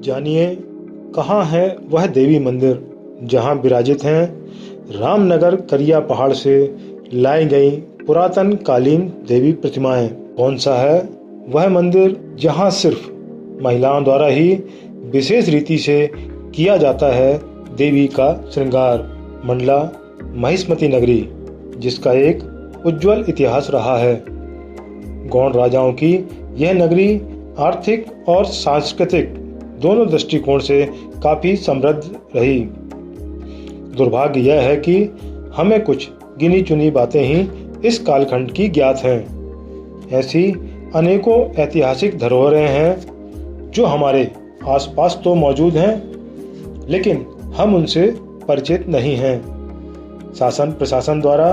जानिए कहाँ है वह देवी मंदिर जहाँ विराजित हैं रामनगर करिया पहाड़ से लाई गई पुरातन कालीन देवी प्रतिमाएं। कौन सा है वह मंदिर जहाँ सिर्फ महिलाओं द्वारा ही विशेष रीति से किया जाता है देवी का श्रृंगार। मंडला महिष्मती नगरी, जिसका एक उज्जवल इतिहास रहा है। गौड़ राजाओं की यह नगरी आर्थिक और सांस्कृतिक दोनों दृष्टिकोण से काफी समृद्ध रही। दुर्भाग्य यह है कि हमें कुछ गिनी चुनी बातें ही इस कालखंड की ज्ञात हैं। ऐसी अनेकों ऐतिहासिक धरोहरें हैं जो हमारे आसपास तो मौजूद हैं, लेकिन हम उनसे परिचित नहीं हैं। शासन प्रशासन द्वारा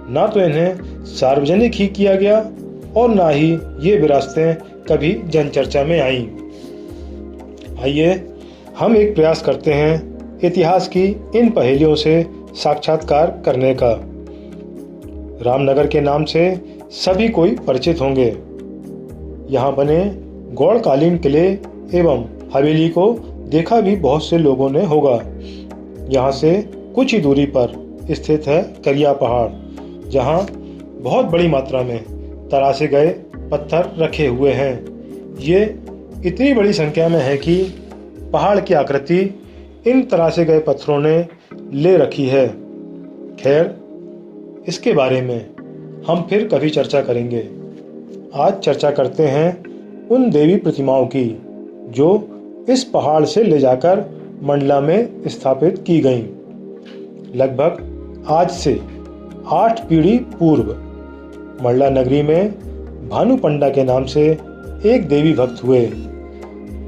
ना तो इन्हें सार्वजनिक ही किया गया और ना ही ये विरासतें कभी जनचर्चा में आईं। आइए हम एक प्रयास करते हैं इतिहास की इन पहेलियों से साक्षात्कार करने का। रामनगर के नाम से सभी कोई परिचित होंगे। यहाँ बने गौड़कालीन किले एवं हवेली को देखा भी बहुत से लोगों ने होगा। यहाँ से कुछ ही दूरी पर स्थित है करिया पहाड़, जहाँ बहुत बड़ी मात्रा में तराशे गए पत्थर रखे हुए हैं। ये इतनी बड़ी संख्या में है कि पहाड़ की आकृति इन तराशे गए पत्थरों ने ले रखी है। खैर, इसके बारे में हम फिर कभी चर्चा करेंगे। आज चर्चा करते हैं उन देवी प्रतिमाओं की जो इस पहाड़ से ले जाकर मंडला में स्थापित की गईं। लगभग आज से 8 पीढ़ी पूर्व मंडला नगरी में भानु पंडा के नाम से एक देवी भक्त हुए,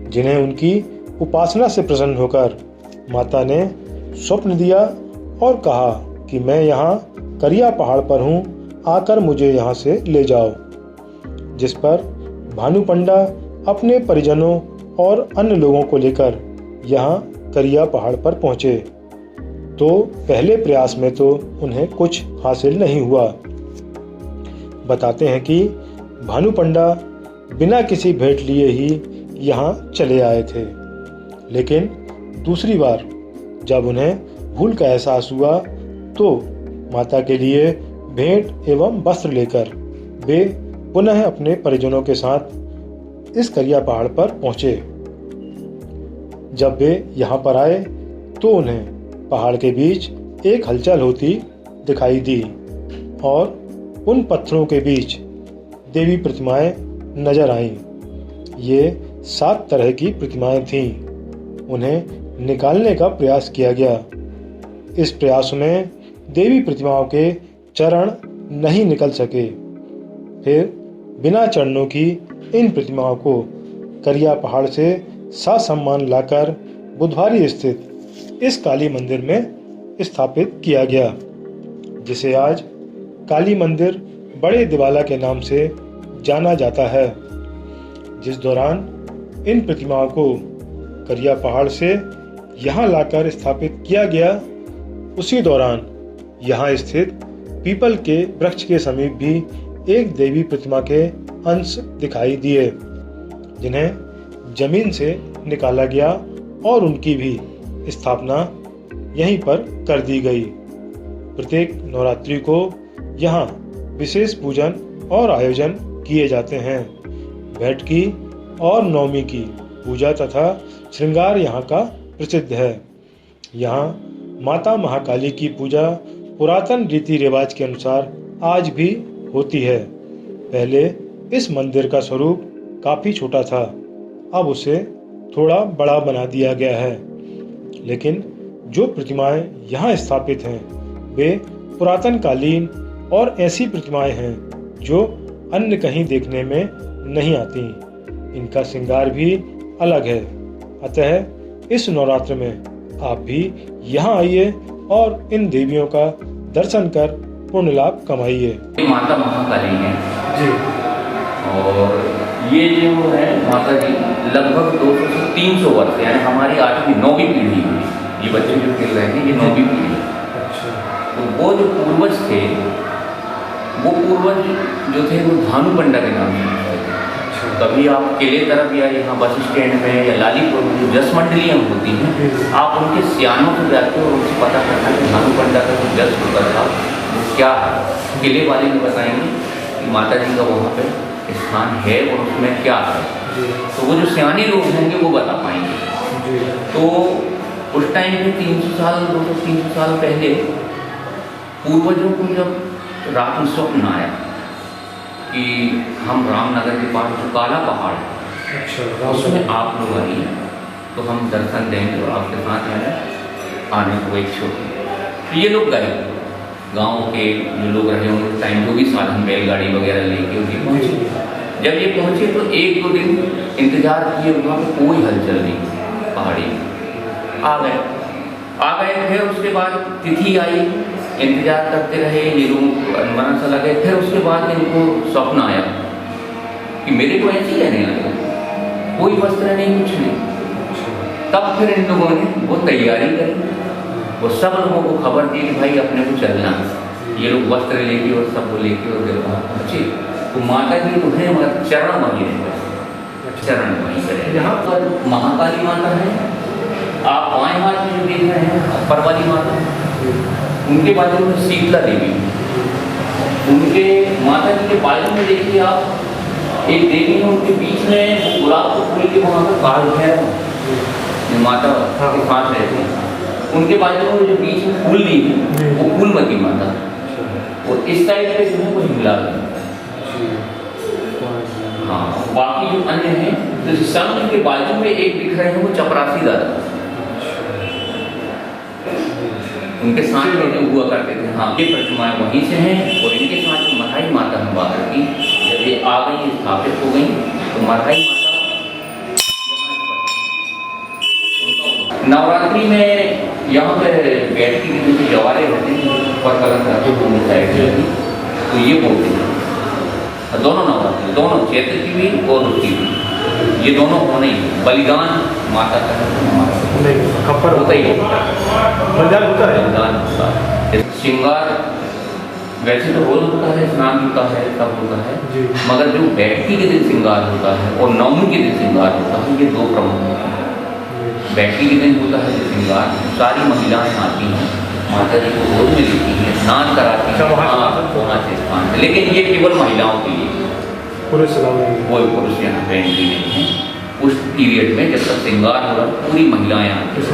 जिन्हें उनकी उपासना से प्रसन्न होकर माता ने स्वप्न दिया और कहा कि मैं यहाँ करिया पहाड़ पर हूँ, आकर मुझे यहाँ से ले जाओ। जिस पर भानु पंडा अपने परिजनों और अन्य लोगों को लेकर यहाँ करिया पहाड़ पर पहुँचे। तो पहले प्रयास में तो उन्हें कुछ हासिल नहीं हुआ। बताते हैं कि भानु पंडा बिना किसी भेंट लिए ही यहाँ चले आए थे, लेकिन दूसरी बार जब उन्हें भूल का एहसास हुआ तो माता के लिए भेंट एवं वस्त्र लेकर वे पुनः अपने परिजनों के साथ इस करिया पहाड़ पर पहुंचे। जब वे यहाँ पर आए तो उन्हें पहाड़ के बीच एक हलचल होती दिखाई दी और उन पत्थरों के बीच देवी प्रतिमाएं नजर आईं। ये 7 तरह की प्रतिमाएं थीं। उन्हें निकालने का प्रयास किया गया। इस प्रयास में देवी प्रतिमाओं के चरण नहीं निकल सके। फिर बिना चरणों की इन प्रतिमाओं को करिया पहाड़ से ससम्मान लाकर बुधवारी स्थित इस काली मंदिर में स्थापित किया गया, जिसे आज काली मंदिर बड़े दिवाला के नाम से जाना जाता है। जिस दौरान इन प्रतिमाओं को करिया पहाड़ से यहाँ लाकर स्थापित किया गया, उसी दौरान यहाँ स्थित पीपल के वृक्ष के समीप भी एक देवी प्रतिमा के अंश दिखाई दिए, जिन्हें जमीन से निकाला गया और उनकी भी स्थापना यहीं पर कर दी गई। प्रत्येक नवरात्रि को यहाँ विशेष पूजन और आयोजन किए जाते हैं। बैठ की और नवमी की पूजा तथा श्रृंगार यहाँ का प्रसिद्ध है। यहाँ माता महाकाली की पूजा पुरातन रीति रिवाज के अनुसार आज भी होती है। पहले इस मंदिर का स्वरूप काफी छोटा था, अब उसे थोड़ा बड़ा बना दिया गया है। लेकिन जो प्रतिमाएं यहाँ स्थापित हैं वे पुरातन कालीन और ऐसी प्रतिमाएं हैं जो अन्य कहीं देखने में नहीं आती। इनका श्रृंगार भी अलग है। अतः इस नवरात्र में आप भी यहाँ आइए और इन देवियों का दर्शन कर पुण्य लाभ कमाइए। माता महाकाली है जी। और ये जो है माता जी लगभग 200 से 300 वर्ष, यानी हमारी 8वीं 9वीं पीढ़ी है। ये बच्चे जो खेल रहे हैं ये 9वीं पीढ़ी। अच्छा। तो वो जो पूर्वज थे, वो पूर्वज जो थे वो भानु पंडा के नाम से थे। कभी आप किले तरफ या यहाँ बस स्टैंड में या लालीपुर में जो जस मंडलियाँ होती हैं, आप उनके सियानों को जाते हो और उनसे पता करना कि भानु पंडा का जो जस होता था वो क्या है। किले वाले भी बताएंगे कि माता जी का वहाँ पे स्थान है और उसमें क्या है, तो वो जो सियाने लोग होंगे वो बता पाएंगे। तो उस टाइम में 300 साल 200-300 साल पहले पूर्वजों को जब रात में स्वप्न आया कि हम रामनगर के पास जो काला पहाड़ है, अच्छा, उसमें आप लोग आइए तो हम दर्शन देंगे और आपके साथ आने को इच्छुक हैं। तो ये लोग गए, गांव के जो लोग रहे होंगे उस टाइम जो भी साधन बैलगाड़ी वगैरह लेके उनके पहुँचे। जब ये पहुँचे तो 1-2 दिन इंतजार किए, वहाँ पर कोई हलचल नहीं, पहाड़ी आ गए। फिर उसके बाद तिथि आई, इंतजार करते रहे, ये लोग अनबना सा लगे। फिर उसके बाद इनको स्वप्न आया कि मेरे को ऐसे ही रहने लगा, कोई वस्त्र नहीं, कुछ नहीं। तब फिर इन लोगों ने वो तैयारी करी, वो सब लोगों को खबर दी कि भाई अपने को चलना। ये लोग वस्त्र लेके और सब वो लेके और जब वहाँ पहुँचे तो माता जी तो है मगर चरण वहीं रहे, चरण वहीं से। यहाँ पर महाकाली माता है, आप बाएं हाथ में जो देख रहे हैं अपर वाली माता, उनके बाजू में शीतला देवी, उनके माता जी के बाजू में देखिए आप एक देवी है, उनके बीच में वो गुलाब को फूल के वहाँ पर काल भैरव माता के साथ रहते हैं। उनके बाजू में जो बीच में फूल नहीं है वो फूलमती माता, और इस साइड पे जो है वो हिमला है। हाँ, बाकी जो अन्य हैं तो संघ के बाजू में एक दिख रहे हैं वो चपरासी दादा, उनके साथ में जो हुआ करते थे। हाँ, ये प्रतिमाएं वहीं से हैं और इनके साथ जो मरहाई माता है बाहर की, जब ये आ गई स्थापित हो गई तो मरहाई माता नवरात्रि में यहाँ पे बैठती की जो जवारे रहते हैं पर कलर करके दोनों साइड से, तो ये बोलते हैं दोनों नवरात्रि, दोनों चैत्र की भी और उसकी भी, ये दोनों होने ही बलिदान माता का खप्पर होता ही होता है, बलिदान होता है। श्रृंगार वैसे तो रोज होता है, स्नान होता है, सब होता है, मगर जो बैठकी के दिन श्रृंगार होता है और नवमी के दिन श्रृंगार होता है, ये दो प्रमुख होते हैं। बैठकी के दिन होता है श्रृंगार, सारी महिलाएं आती हैं, माता जी को गोद में लेती हैं, स्नान कराती हैं वहाँ से स्थान है, लेकिन ये केवल महिलाओं के लिए, कोई पुरुष यहाँ पे एंट्री नहीं है। उस पीरियड में जब तक श्रृंगार हो रहा पूरी महिलाएं आती हैं,